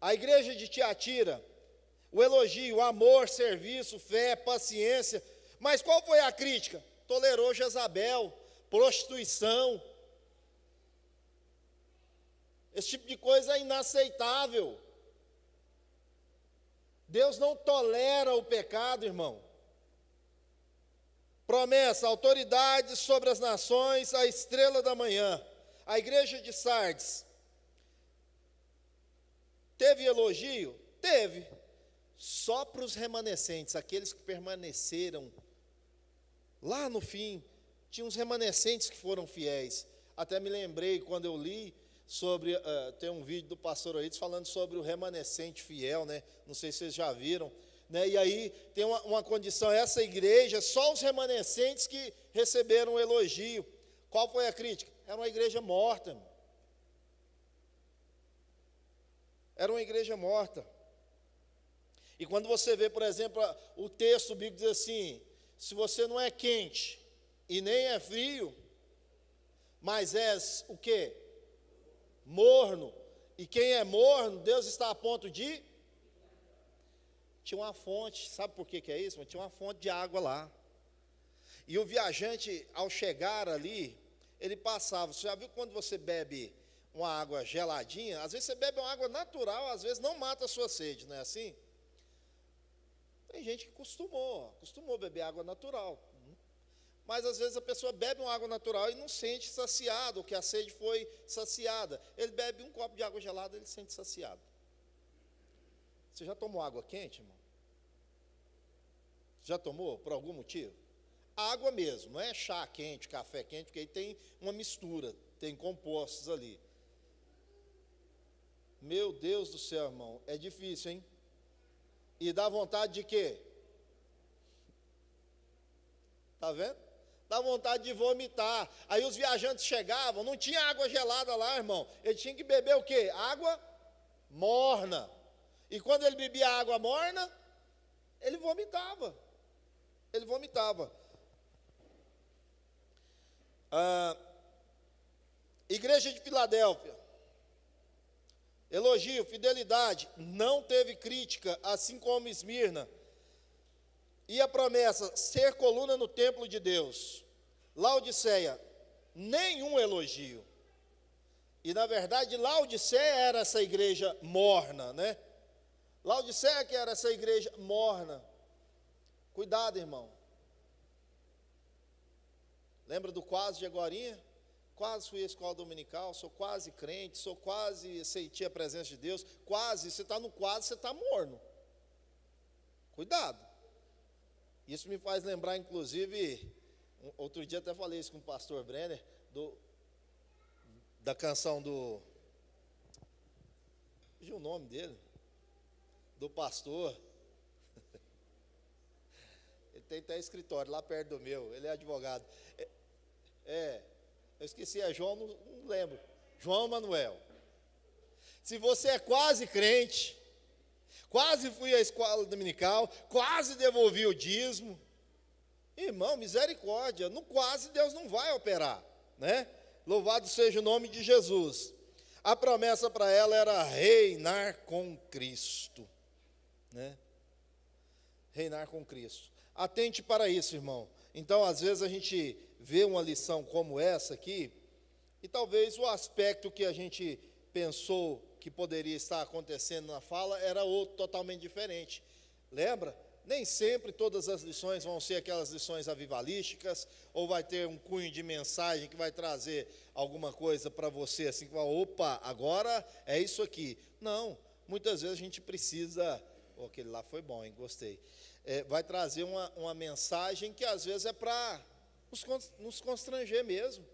A igreja de Tiatira, o elogio, amor, serviço, fé, paciência, mas qual foi a crítica? Tolerou Jezabel, prostituição. Esse tipo de coisa é inaceitável. Deus não tolera o pecado, irmão. Promessa, autoridade sobre as nações, a estrela da manhã. A igreja de Sardes, teve elogio? Teve. Só para os remanescentes, aqueles que permaneceram lá no fim. Tinha uns remanescentes que foram fiéis. Até me lembrei quando eu li sobre, tem um vídeo do pastor Aídes falando sobre o remanescente fiel, né? Não sei se vocês já viram, né? E aí tem uma condição, essa igreja, só os remanescentes que receberam o elogio. Qual foi a crítica? Era uma igreja morta, irmão. Era uma igreja morta. E quando você vê, por exemplo, o texto bíblico diz assim, se você não é quente e nem é frio, mas és o quê? Morno. E quem é morno, Deus está a ponto de... Tinha uma fonte, sabe por que é isso? Tinha uma fonte de água lá. E o viajante, ao chegar ali, ele passava. Você já viu quando você bebe uma água geladinha? Às vezes você bebe uma água natural, às vezes não mata a sua sede, não é assim? Tem gente que costumou beber água natural. Mas às vezes a pessoa bebe uma água natural e não sente saciado, ou que a sede foi saciada. Ele bebe um copo de água gelada, ele sente saciado. Você já tomou água quente, irmão? Já tomou, por algum motivo? Água mesmo, não é chá quente, café quente, porque aí tem uma mistura, tem compostos ali. Meu Deus do céu, irmão, é difícil, hein? E dá vontade de quê? Está vendo? Dá vontade de vomitar. Aí os viajantes chegavam, não tinha água gelada lá, irmão. Ele tinha que beber o quê? Água morna. E quando ele bebia água morna, ele vomitava. Ele vomitava. Igreja de Filadélfia. Elogio, fidelidade, não teve crítica, assim como Esmirna. E a promessa, ser coluna no templo de Deus. Laodiceia, nenhum elogio. E na verdade, Laodiceia era essa igreja morna, né? Laodiceia que era essa igreja morna. Cuidado, irmão. Lembra do quase de agorinha? Quase fui à escola dominical, sou quase crente, sou quase aceitei a presença de Deus. Quase, você está no quase, você está morno. Cuidado. Isso me faz lembrar, inclusive, outro dia até falei isso com o pastor Brenner, da canção do... Fugiu o nome dele? Do pastor. Ele tem até escritório lá perto do meu, ele é advogado. Eu esqueci, é João, não lembro. João Manuel. Se você é quase crente, quase fui à escola dominical, quase devolvi o dízimo, irmão, misericórdia, no quase Deus não vai operar, né? Louvado seja o nome de Jesus. A promessa para ela era reinar com Cristo, né? Reinar com Cristo. Atente para isso, irmão. Então, às vezes a gente vê uma lição como essa aqui, e talvez o aspecto que a gente pensou que poderia estar acontecendo na fala era outro, totalmente diferente. Lembra? Nem sempre todas as lições vão ser aquelas lições avivalísticas, ou vai ter um cunho de mensagem que vai trazer alguma coisa para você, assim, que vai, opa, agora é isso aqui. Não, muitas vezes a gente precisa, aquele lá foi bom, hein, gostei. Vai trazer uma mensagem que às vezes é para nos constranger mesmo,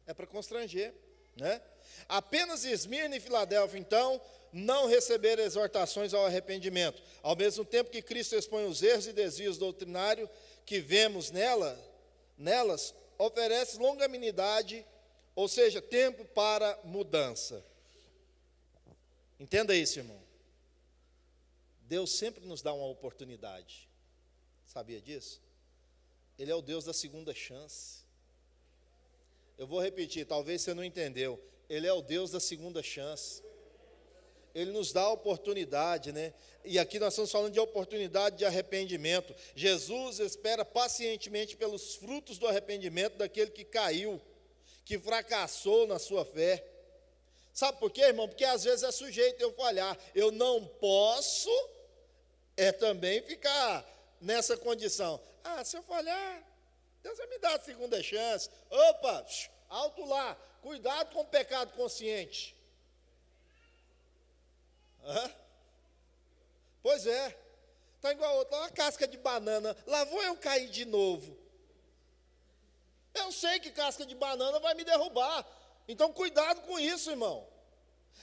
é para constranger, né? Apenas Esmirna e Filadélfia, então, não receberam exortações ao arrependimento, ao mesmo tempo que Cristo expõe os erros e desvios doutrinários que vemos nelas, oferece longanimidade, ou seja, tempo para mudança. Entenda isso, irmão. Deus sempre nos dá uma oportunidade. Sabia disso? Ele é o Deus da segunda chance. Eu vou repetir, talvez você não entendeu. Ele é o Deus da segunda chance. Ele nos dá a oportunidade, né? E aqui nós estamos falando de oportunidade de arrependimento. Jesus espera pacientemente pelos frutos do arrependimento daquele que caiu, que fracassou na sua fé. Sabe por quê, irmão? Porque às vezes é sujeito eu falhar. Eu não posso também ficar nessa condição. Se eu falhar, Deus vai me dar a segunda chance. Opa, alto lá, cuidado com o pecado consciente. Pois é, está igual outra, uma casca de banana, lá vou eu cair de novo. Eu sei que casca de banana vai me derrubar, então cuidado com isso, irmão.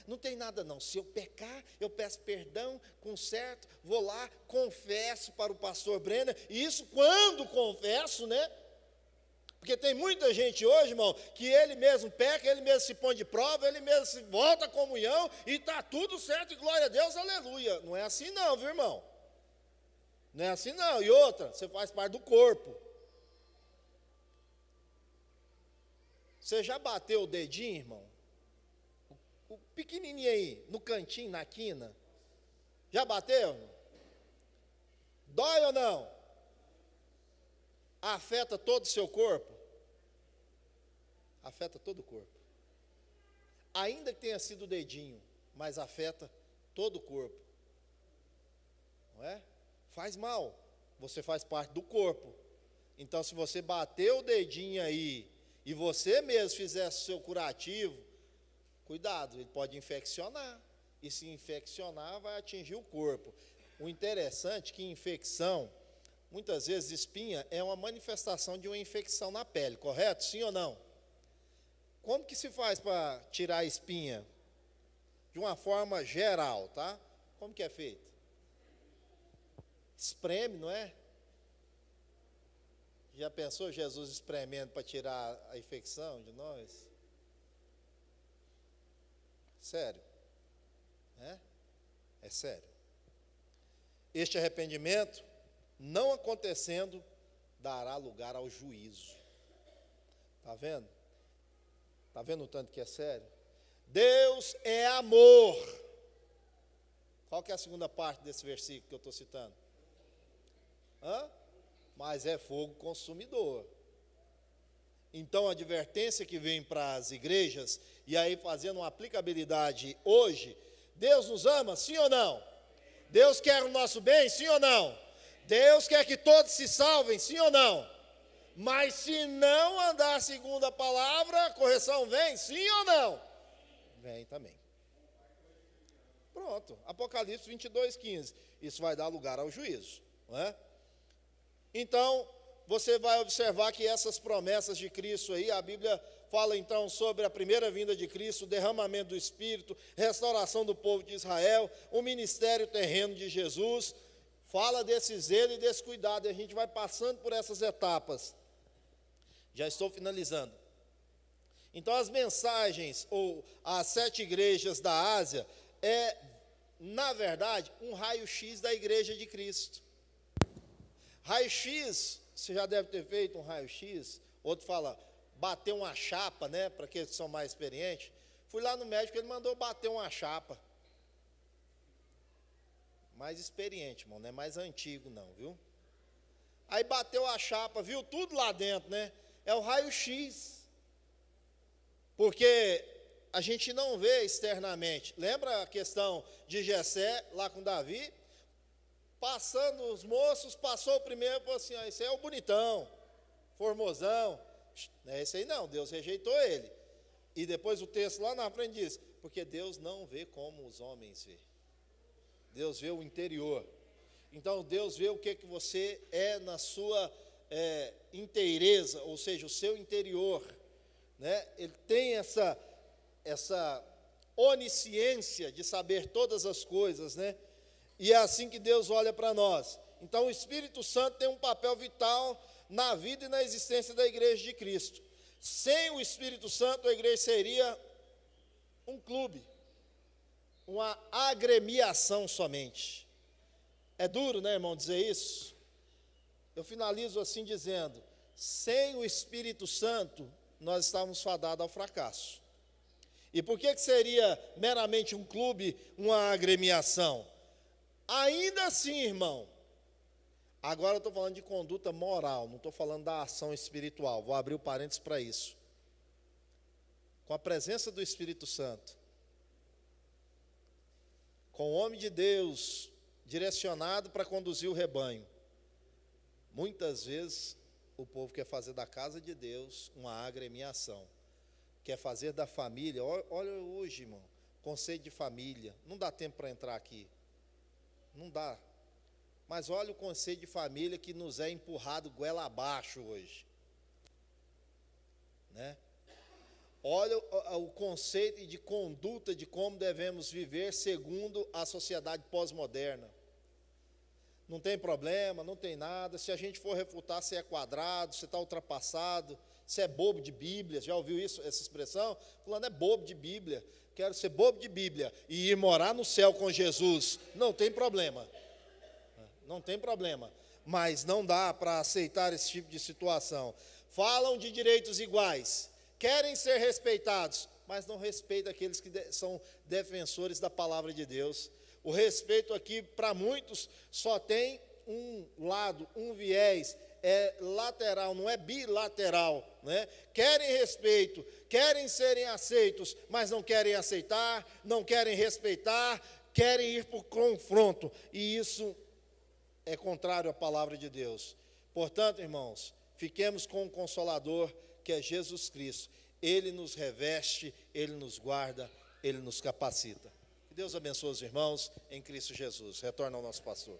Não tem nada não, se eu pecar, eu peço perdão, conserto, vou lá, confesso para o pastor Brenner, e isso quando confesso, né? Porque tem muita gente hoje, irmão, que ele mesmo peca, ele mesmo se põe de prova, ele mesmo se volta à comunhão, e está tudo certo, e glória a Deus, aleluia. Não é assim não, viu, irmão? Não é assim não, e outra, você faz parte do corpo. Você já bateu o dedinho, irmão? O pequenininho aí, no cantinho, na quina. Já bateu? Dói ou não? Afeta todo o seu corpo? Afeta todo o corpo. Ainda que tenha sido o dedinho, mas afeta todo o corpo. Não é? Faz mal. Você faz parte do corpo. Então, se você bater o dedinho aí, e você mesmo fizesse o seu curativo, cuidado, ele pode infeccionar. E se infeccionar, vai atingir o corpo. O interessante é que infecção, muitas vezes espinha, é uma manifestação de uma infecção na pele, correto? Sim ou não? Como que se faz para tirar a espinha? De uma forma geral, tá? Como que é feito? Espreme, não é? Já pensou Jesus espremendo para tirar a infecção de nós? Sério? É sério. Este arrependimento, não acontecendo, dará lugar ao juízo. Está vendo? Está vendo o tanto que é sério? Deus é amor. Qual que é a segunda parte desse versículo que eu estou citando? Mas é fogo consumidor. Então a advertência que vem para as igrejas E aí, fazendo uma aplicabilidade hoje, Deus nos ama, sim ou não? Deus quer o nosso bem, sim ou não? Deus quer que todos se salvem, sim ou não? Mas se não andar segundo a palavra, a correção vem, sim ou não? Vem também. Pronto, Apocalipse 22:15. Isso vai dar lugar ao juízo, não é? Então, você vai observar que essas promessas de Cristo aí, a Bíblia fala então sobre a primeira vinda de Cristo, o derramamento do Espírito, restauração do povo de Israel, o ministério terreno de Jesus, fala desse zelo e desse cuidado, e a gente vai passando por essas etapas. Já estou finalizando. Então, as mensagens, ou as 7 igrejas da Ásia, é, na verdade, um raio-x da igreja de Cristo. Raio-x, você já deve ter feito um raio-x, outro fala, bater uma chapa, né, para aqueles que são mais experientes. Fui lá no médico, ele mandou bater uma chapa. Mais experiente, irmão, não é mais antigo não, viu? Aí bateu a chapa, viu tudo lá dentro, né? É o raio-x. Porque a gente não vê externamente. Lembra a questão de Jessé, lá com Davi? Passando os moços, passou o primeiro e falou assim, esse aí é o bonitão, formosão. Não é esse aí não, Deus rejeitou ele. E depois o texto lá na frente diz, porque Deus não vê como os homens vê. Deus vê o interior. Então Deus vê o que você é na sua inteireza, ou seja, o seu interior, né? Ele tem essa onisciência de saber todas as coisas, né? E é assim que Deus olha para nós. Então o Espírito Santo tem um papel vital na vida e na existência da igreja de Cristo. Sem o Espírito Santo, a igreja seria um clube, uma agremiação somente. É duro, né, irmão, dizer isso? Eu finalizo assim dizendo, sem o Espírito Santo, nós estávamos fadados ao fracasso. E por que seria meramente um clube, uma agremiação? Ainda assim, irmão, agora eu estou falando de conduta moral, não estou falando da ação espiritual, vou abrir o parênteses para isso. Com a presença do Espírito Santo, com o homem de Deus direcionado para conduzir o rebanho, muitas vezes o povo quer fazer da casa de Deus uma agremiação, quer fazer da família, olha hoje, irmão, conceito de família, não dá tempo para entrar aqui, não dá, mas olha o conceito de família que nos é empurrado goela abaixo hoje, né? Olha o conceito de conduta de como devemos viver segundo a sociedade pós-moderna. Não tem problema, não tem nada. Se a gente for refutar, você é quadrado, você está ultrapassado, você é bobo de Bíblia. Já ouviu isso, essa expressão? Falando é bobo de Bíblia. Quero ser bobo de Bíblia e ir morar no céu com Jesus. Não tem problema. Não tem problema. Mas não dá para aceitar esse tipo de situação. Falam de direitos iguais. Querem ser respeitados, mas não respeitam aqueles que são defensores da palavra de Deus. O respeito aqui, para muitos, só tem um lado, um viés, é lateral, não é bilateral, né? Querem respeito, querem serem aceitos, mas não querem aceitar, não querem respeitar, querem ir por confronto, e isso é contrário à palavra de Deus. Portanto, irmãos, fiquemos com o Consolador, que é Jesus Cristo. Ele nos reveste, Ele nos guarda, Ele nos capacita. Que Deus abençoe os irmãos em Cristo Jesus. Retorna ao nosso pastor.